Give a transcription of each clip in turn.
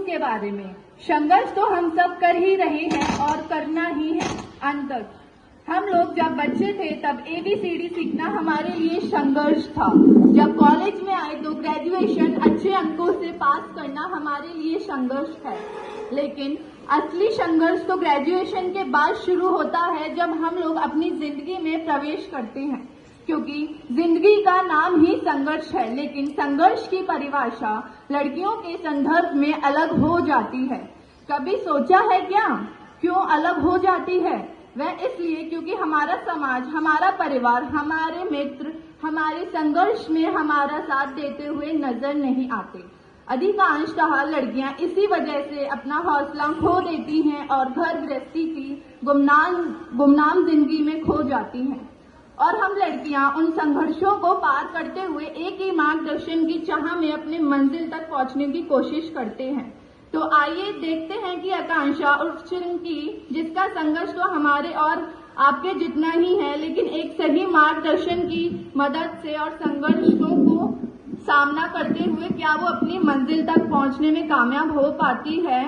के बारे में। संघर्ष तो हम सब कर ही रहे हैं और करना ही है अंत तक। हम लोग जब बच्चे थे तब ABCD सीखना हमारे लिए संघर्ष था। जब कॉलेज में आए तो ग्रेजुएशन अच्छे अंकों से पास करना हमारे लिए संघर्ष है। लेकिन असली संघर्ष तो ग्रेजुएशन के बाद शुरू होता है, जब हम लोग अपनी जिंदगी में प्रवेश करते हैं, क्योंकि जिंदगी का नाम ही संघर्ष है। लेकिन संघर्ष की परिभाषा लड़कियों के संदर्भ में अलग हो जाती है। कभी सोचा है क्या क्यों अलग हो जाती है? वह इसलिए क्योंकि हमारा समाज, हमारा परिवार, हमारे मित्र हमारे संघर्ष में हमारा साथ देते हुए नजर नहीं आते। अधिकांशतः लड़कियां इसी वजह से अपना हौसला खो देती हैं और घर गृहस्थी की गुमनाम जिंदगी में खो जाती हैं। और हम लड़कियां उन संघर्षों को पार करते हुए एक ही मार्गदर्शन की चाह में अपनी मंजिल तक पहुंचने की कोशिश करते हैं। तो आइए देखते हैं कि आकांक्षा उर्फ चिंकी, जिसका संघर्ष तो हमारे और आपके जितना ही है, लेकिन एक सही मार्गदर्शन की मदद से और संघर्षों को सामना करते हुए क्या वो अपनी मंजिल तक पहुंचने में कामयाब हो पाती है।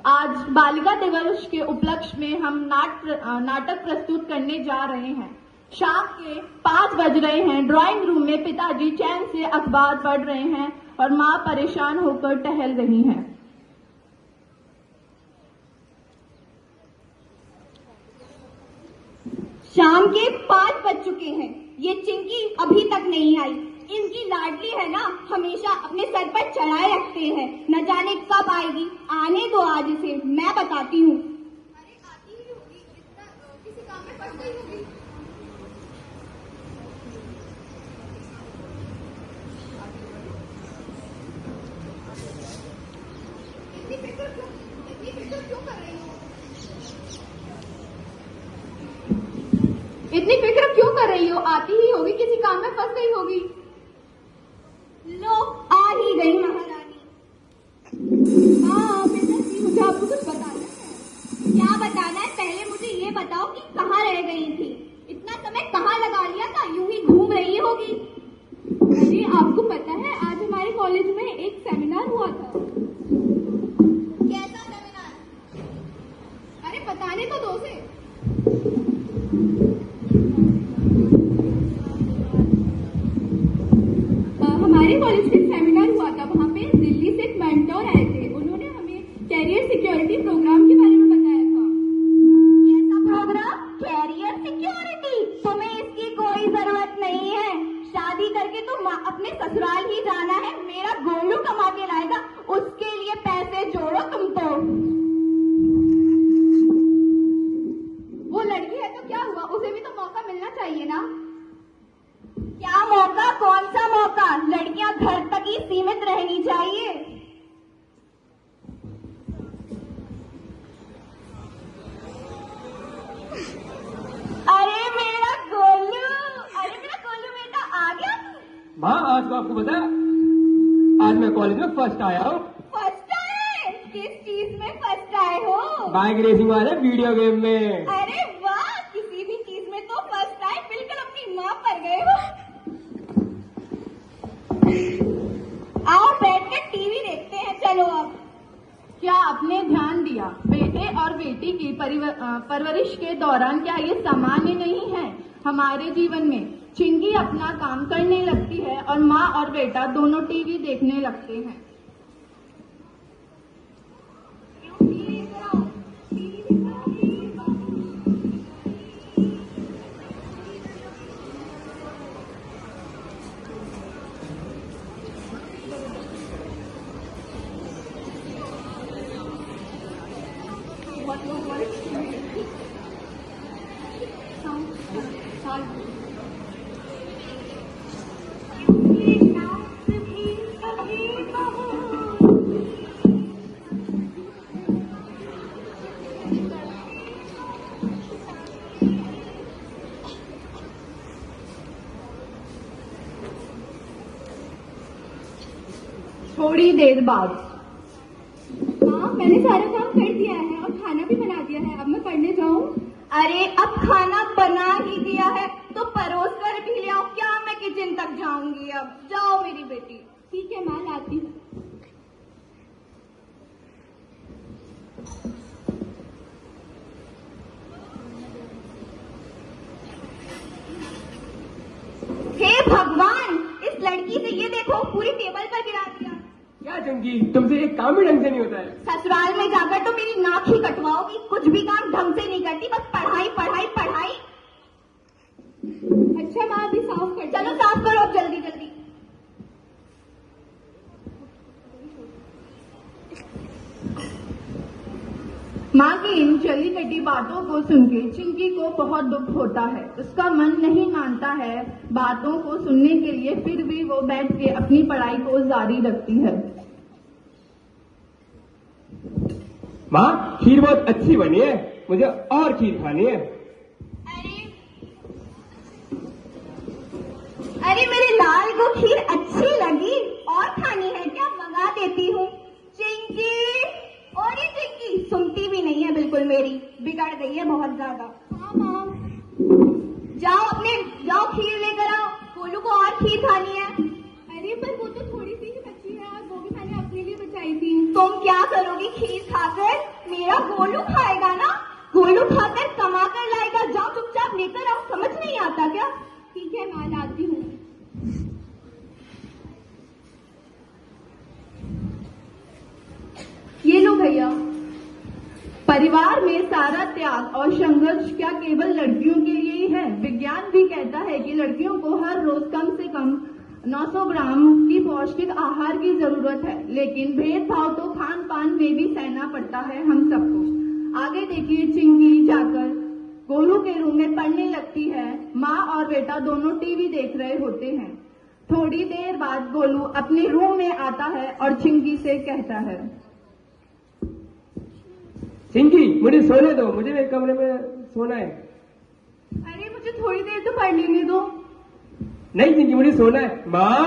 आज बालिका दिवस के उपलक्ष्य में हम नाटक प्रस्तुत करने जा रहे हैं। शाम के 5 बज रहे हैं। ड्राइंग रूम में पिताजी चैन से अखबार पढ़ रहे हैं और माँ परेशान होकर टहल रही हैं। शाम के 5 बज चुके हैं। ये चिंकी अभी तक नहीं आई। इनकी लाडली है ना, हमेशा अपने सर पर चढ़ाए रखते हैं। न जाने कब आएगी। आने दो आज इसे, मैं बताती हूँ। अरे आती ही होगी, किसी काम में फंस गई होगी। इतनी फिक्र क्यों कर रही हो? इतनी फिक्र क्यों कर रही हो? आती ही होगी, किसी काम में फंस गई होगी। लो आ ही गई महारानी। हाँ पिताजी, मुझे आपको कुछ बताना है। क्या बताना है? पहले मुझे ये बताओ कि कहाँ रह गई थी। इतना समय कहाँ लगा लिया था? यूं ही घूम रही होगी। अरे आपको पता है, आज हमारे कॉलेज में एक सेमिनार हुआ था। कैसा सेमिनार? अरे बताने तो दो से। हमारे कॉलेज में सेमिनार हुआ था। वहाँ पे दिल्ली से एक मेंटोर आए थे। उन्होंने हमें कैरियर सिक्योरिटी प्रोग्राम के बारे में बताया था। कैसा प्रोग्राम? Career security? तुम्हें इसकी कोई जरूरत नहीं है। शादी करके तुम अपने ससुराल ही जाना है। मेरा गोलू कमा के लाएगा, उसके लिए पैसे जोड़ो तुम तो। वो लड़की है तो क्या हुआ, उसे भी तो मौका मिलना चाहिए ना। क्या मौका? कौन सा मौका? लड़कियां घर तक ही सीमित रहनी चाहिए। अरे मेरा गोलू, बेटा आ गया। माँ, आज तो आपको पता है, आज मैं कॉलेज में फर्स्ट आया हूँ। फर्स्ट आए? किस चीज में फर्स्ट आए हो? बाइक रेसिंग वाले वीडियो गेम में। अरे वाह, किसी भी चीज में तो फर्स्ट आए। बिल्कुल अपनी माँ पर गए हो। आओ बैठकर टीवी देखते हैं। चलो अब। क्या आपने ध्यान दिया, बेटे और बेटी की परवरिश के दौरान क्या ये सामान्य नहीं है? हमारे जीवन में चिंकी अपना काम करने लगती है और माँ और बेटा दोनों टीवी देखने लगते हैं। थोड़ी देर बाद। हाँ, मैंने सारा काम कर दिया है और खाना भी बना दिया है। अब मैं पढ़ने जाऊँ? अरे अब खाना बना ही दिया है तो परोस कर भी ले आओ। क्या मैं किचन तक जाऊंगी? अब जाओ मेरी बेटी। ठीक है माँ, लाती हूँ। पूरी टेबल पर गिरा दिया। क्या चिंकी, तुमसे एक काम भी ढंग से नहीं होता है। ससुराल में जाकर तो मेरी नाक ही कटवाओगी, कुछ भी काम ढंग से नहीं करती, बस पढ़ाई पढ़ाई पढ़ाई। अच्छा माँ अभी साफ कर चलो साफ करो अब जल्दी जल्दी। माँ की इन चली कटी बातों को सुनके चिंकी को बहुत दुख होता है। उसका मन नहीं मानता है बातों को सुनने के लिए, फिर भी वो बैठ के अपनी पढ़ाई को जारी रखती है। माँ खीर बहुत अच्छी बनी है, मुझे और खीर खानी है। अरे मेरे लाल को खीर अच्छी लगी, और खानी है क्या? मंगा देती हूँ। चिंकी, और ये चिंकी सुनती भी नहीं है बिल्कुल, मेरी बिगड़ गई है बहुत ज्यादा। हाँ माँ। जाओ खीर लेकर आओ, गोलू को और खीर खानी है। अरे पर वो तो थोड़ी सी ही बची है और वो भी मैंने अपने लिए बचाई थी। तुम क्या करोगी खीर खाकर? मेरा गोलू खाएगा ना, गोलू खाकर कमा कर लाएगा। जाओ चुपचाप लेकर आओ, समझ नहीं आता क्या? ठीक है माँ, लाती हूँ। ये लो भैया। परिवार में सारा त्याग और संघर्ष क्या केवल लड़कियों के लिए ही है? विज्ञान भी कहता है कि लड़कियों को हर रोज कम से कम 900 ग्राम की पौष्टिक आहार की जरूरत है, लेकिन भेदभाव तो खान पान में भी सहना पड़ता है हम सबको। आगे देखिए, चिंकी जाकर गोलू के रूम में पढ़ने लगती है। माँ और बेटा दोनों टीवी देख रहे होते हैं। थोड़ी देर बाद गोलू अपने रूम में आता है और चिंकी से कहता है, चिंकी मुझे सोने दो, मुझे मेरे कमरे में सोना है। अरे मुझे थोड़ी देर तो पढ़ लेने दो। नहीं चिंकी, मुझे सोना है। माँ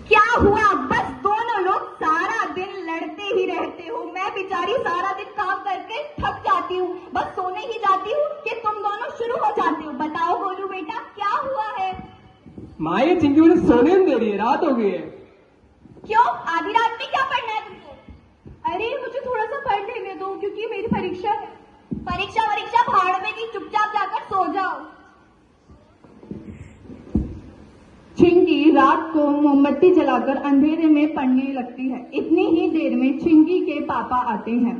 क्या हुआ? बस दोनों लोग सारा दिन लड़ते ही रहते हो। मैं बेचारी सारा दिन काम करके थक जाती हूँ, बस सोने ही जाती हूँ कि तुम दोनों शुरू हो जाते हो। बताओ गोलू बेटा क्या हुआ है? माँ ये चिंकी मुझे सोने नहीं दे रही है, रात हो गई है। क्यों? आधी रात में क्या पढ़ना है तुमको? अरे मुझे थोड़ा सा पढ़ लेने दो क्योंकि मेरी परीक्षा है। परीक्षा भाड़ में की, चुपचाप जाकर सो जाओ। चिंकी रात को मोमबत्ती जलाकर अंधेरे में पढ़ने लगती है। इतनी ही देर में चिंकी के पापा आते हैं।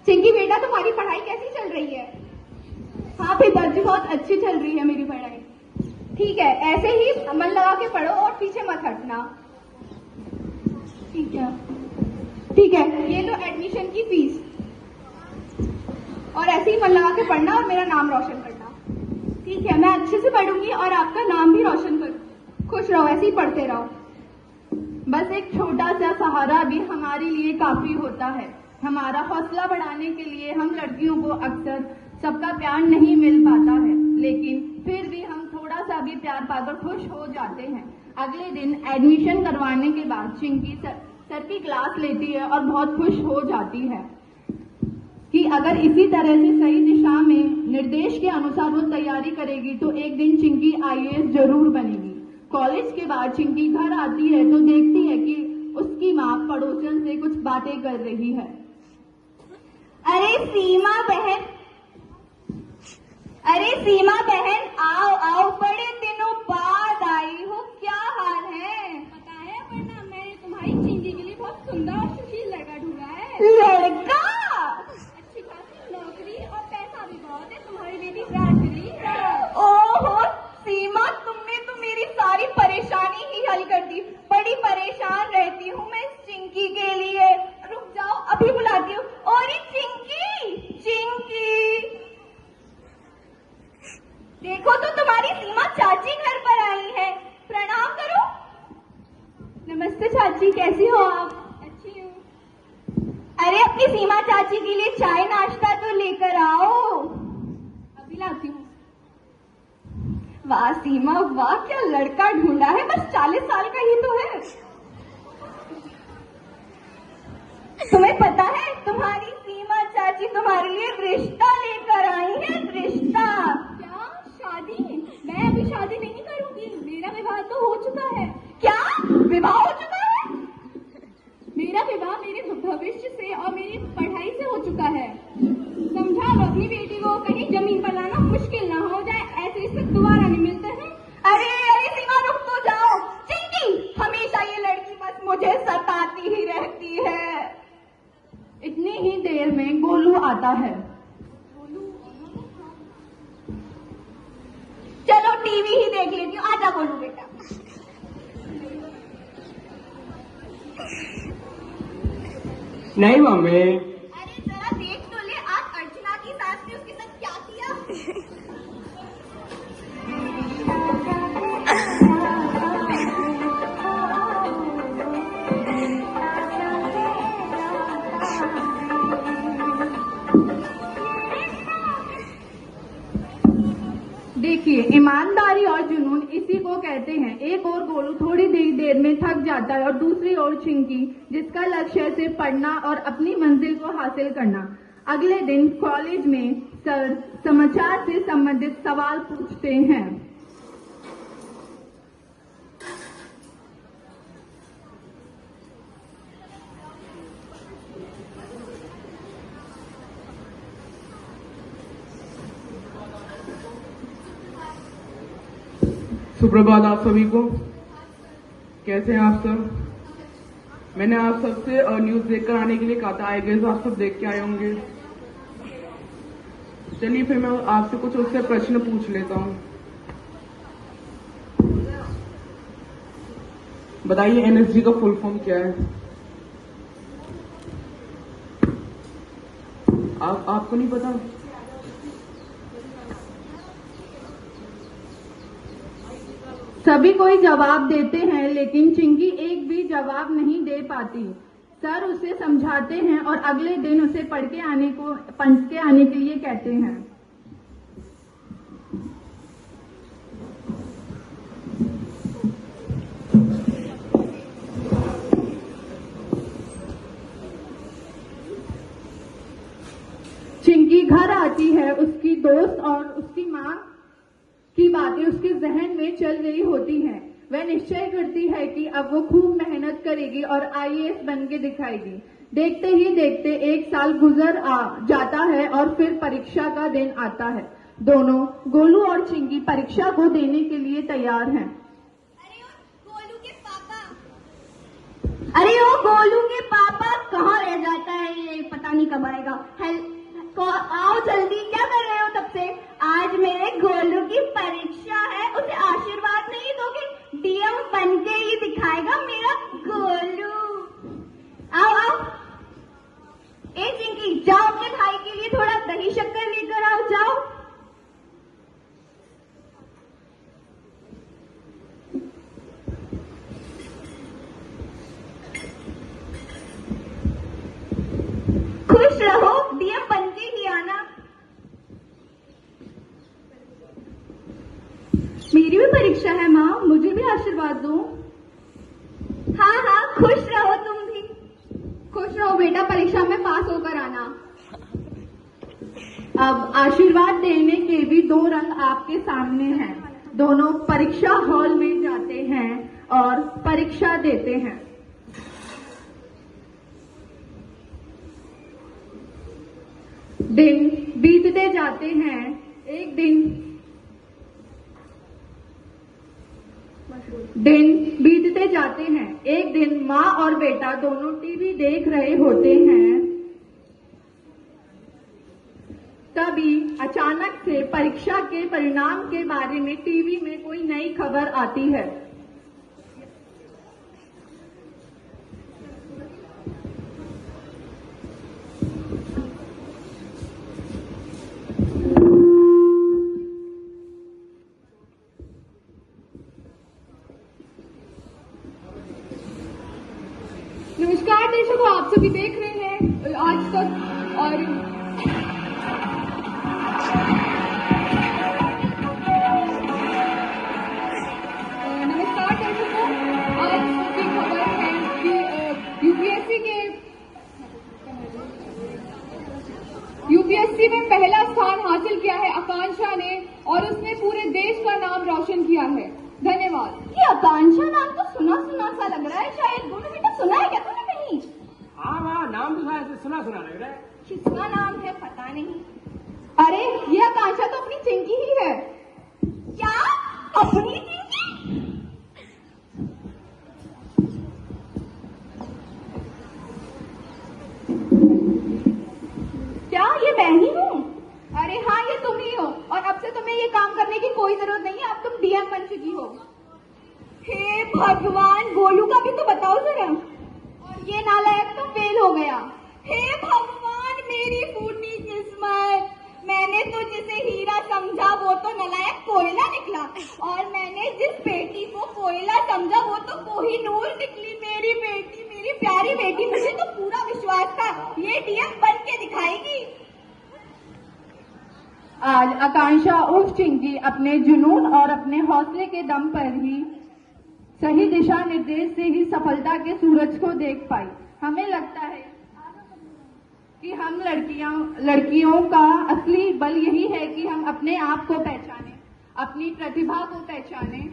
चिंकी बेटा तुम्हारी पढ़ाई कैसी चल रही है? हाँ पिताजी, बहुत अच्छी चल रही है मेरी पढ़ाई। ठीक है, ऐसे ही मन लगा के पढ़ो और पीछे मत हटना। ठीक है। ठीक है, ये लो एडमिशन की फीस, और ऐसे ही मन लगा के पढ़ना और मेरा नाम रोशन करना। ठीक है, मैं अच्छे से पढ़ूंगी और आपका नाम भी रोशन करूंगी। खुश रहो, ऐसे ही पढ़ते रहो। बस एक छोटा सा सहारा भी हमारे लिए काफी होता है। हमारा हौसला बढ़ाने के लिए हम लड़कियों को अक्सर सबका प्यार नहीं मिल पाता है, लेकिन फिर भी हम थोड़ा सा भी प्यार पाकर खुश हो जाते हैं। अगले दिन एडमिशन करवाने के बाद चिंकी सर की क्लास लेती है और बहुत खुश हो जाती है कि अगर इसी तरह से सही दिशा में निर्देश के अनुसार वो तैयारी करेगी तो एक दिन चिंकी IAS जरूर बनेगी। कॉलेज के बाद चिंकी घर आती है तो देखती है कि उसकी माँ पड़ोसन से कुछ बातें कर रही है। अरे सीमा बहन, आओ, बड़े दिनों बाद आई हो, क्या हाल है? पता है, वरना मैंने तुम्हारी चिंकी के लिए बहुत सुंदर और सुशील लड़का ढूंढा है। लड़का? अच्छी खासी नौकरी और पैसा भी बहुत है। तुम्हारी बेटी ग्रेजुएट। ओहो सीमा, तुमने तो मेरी सारी परेशानी ही हल कर दी। बड़ी परेशान रहती हूँ मैं इस चिंकी के लिए। रुक जाओ, अभी बुलाती हूँ। और ये चिंकी, देखो तो तुम्हारी सीमा चाची घर पर आई है। प्रणाम करो। नमस्ते चाची, कैसी हो आप? अच्छी हूँ। अरे अपनी सीमा चाची के लिए चाय नाश्ता तो लेकर आओ। अभी लाती हूँ। वाह सीमा वाह, क्या लड़का ढूंढा है, बस 40 साल का ही तो है। तुम्हें पता है तुम्हारी सीमा चाची तुम्हारे लिए रिश्ता लेकर आई है। रिश्ता? क्या शादी? मैं अभी शादी नहीं करूंगी, मेरा विवाह तो हो चुका है। क्या विवाह हो चुका है? मेरा विवाह मेरे भविष्य से और मेरी पढ़ाई से हो चुका है। समझा लो अपनी बेटी को, कहीं जमीन पर लाना जा गोलू बेटा। नहीं मम्मी। अरे जरा देख तो ले, आज अर्चना की सास ने उसके साथ क्या किया। देखिए, ईमानदारी और जुनून इसी को कहते हैं। एक और गोलू थोड़ी देर में थक जाता है और दूसरी ओर चिंकी, जिसका लक्ष्य है सिर्फ पढ़ना और अपनी मंजिल को हासिल करना। अगले दिन कॉलेज में सर समाचार से संबंधित सवाल पूछते हैं। सुप्रभात आप सभी को। कैसे हैं आप सब? मैंने आप सबसे न्यूज देखकर आने के लिए कहा था। आई गेस आप सब देख के आए होंगे। चलिए फिर मैं आपसे कुछ उससे प्रश्न पूछ लेता हूँ। बताइए एनएसजी का फुल फॉर्म क्या है? आपको नहीं पता? सभी कोई जवाब देते हैं, लेकिन चिंकी एक भी जवाब नहीं दे पाती। सर उसे समझाते हैं और अगले दिन उसे पढ़ के आने के लिए कहते हैं। चिंकी घर आती है। उसकी दोस्त और उसकी माँ की बातें उसके जहन में चल रही होती हैं। वह निश्चय करती है कि अब वो खूब मेहनत करेगी और आईएएस बन के दिखाएगी। देखते ही देखते एक साल गुजर जाता है और फिर परीक्षा का दिन आता है। दोनों गोलू और चिंकी परीक्षा को देने के लिए तैयार हैं। अरे ओ गोलू के पापा कहाँ रह जाता है ये, पता नहीं कब आएगा। आओ जल्दी, क्या कर रहे हो तब से? आज मेरे गोलू की परीक्षा है, उसे आशीर्वाद नहीं दोगे? डीएम बन के ही दिखाएगा मेरा गोलू। आओ आओ। ए चिंकी, जाओ अपने भाई के लिए थोड़ा दही शक्कर लेकर आओ, जाओ। खुश रहो, डीएम बन के ही आना। मेरी भी परीक्षा है माँ, मुझे भी आशीर्वाद दो। हाँ हाँ, खुश रहो तुम भी। खुश रहो बेटा, परीक्षा में पास होकर आना। अब आशीर्वाद देने के भी दो रंग आपके सामने हैं। दोनों परीक्षा हॉल में जाते हैं और परीक्षा देते हैं। दिन बीतते जाते हैं। एक दिन बीतते जाते हैं। एक दिन माँ और बेटा दोनों टीवी देख रहे होते हैं। तभी अचानक से परीक्षा के परिणाम के बारे में टीवी में कोई नई खबर आती है। नमस्कार दर्शकों, आप सभी देख रहे हैं आज तक। और नमस्कार दर्शकों, आज की खबर है कि यूपीएससी में पहला स्थान हासिल किया है आकांक्षा ने और उसने पूरे देश का नाम रोशन किया है। धन्यवाद। ये आकांक्षा नाम तो सुना सुना सा लग रहा है, शायद गोलू बेटा सुना है क्या तूने कहीं? हाँ, नाम तो शायद सुना लग रहा है। किसका नाम है पता नहीं। अरे ये आकांक्षा तो अपनी चिंकी ही है। क्या? अपनी चिंकी? क्या ये मैं ही हूँ? अरे हाँ, ये तुम ही हो और अब से तुम्हें ये काम करने की कोई जरूरत नहीं है। अब तुम डीएम बन चुकी हो। हे भगवान, गोलू का भी तो बताओ जरा। और ये नालायक तो फेल हो गया। हे भगवान, मेरी फूटी किस्मत। मैंने तो जिसे हीरा समझा वो तो नालायक कोयला निकला, और मैंने जिस बेटी को कोयला समझा वो तो कोहिनूर निकली। मेरी बेटी, मेरी प्यारी बेटी, मुझे तो पूरा विश्वास था ये डीएम बन के दिखाएगी। आज आकांक्षा उर्फ चिंकी अपने जुनून और अपने हौसले के दम पर ही सही दिशा निर्देश से ही सफलता के सूरज को देख पाई। हमें लगता है कि हम लड़कियों का असली बल यही है कि हम अपने आप को पहचानें, अपनी प्रतिभा को पहचानें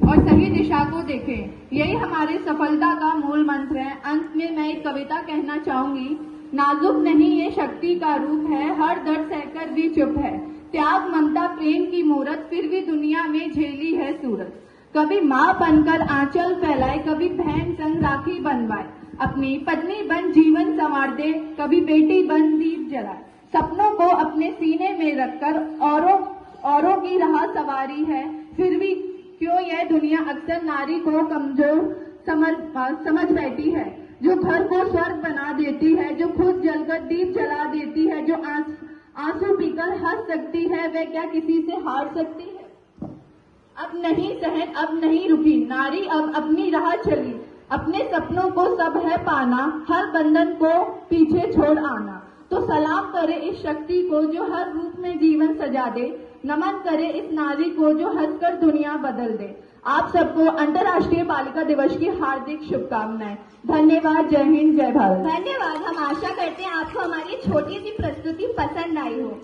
और सही दिशा को देखें। यही हमारे सफलता का मूल मंत्र है। अंत में मैं एक कविता कहना चाहूंगी। नाजुक नहीं ये शक्ति का रूप है, हर दर्द सहकर भी चुप है। त्याग ममता प्रेम की मूरत, फिर भी दुनिया में झेली है सूरत। कभी माँ बनकर आंचल फैलाए, कभी बहन संग राखी बनवाए, अपनी पत्नी बन जीवन संवार दे, कभी बेटी बन दीप जलाए। सपनों को अपने सीने में रखकर औरों की राह सवारी है, फिर भी क्यों यह दुनिया अक्सर नारी को कमजोर समझ बैठी है। जो घर को स्वर्ग बना देती है, जो खुद जलकर दीप जला देती है, जो आंसू पीकर हंस सकती है, वह क्या किसी से हार सकती है। अब नहीं सहन, अब नहीं रुकी नारी, अब अपनी राह चली। अपने सपनों को सब है पाना, हर बंधन को पीछे छोड़ आना। तो सलाम करे इस शक्ति को जो हर रूप में जीवन सजा दे, नमन करे इस नारी को जो हंसकर दुनिया बदल दे। आप सबको अंतर्राष्ट्रीय बालिका दिवस की हार्दिक शुभकामनाएं। धन्यवाद। जय हिंद, जय भारत। धन्यवाद। हम आशा करते हैं आपको हमारी छोटी सी प्रस्तुति पसंद आई हो।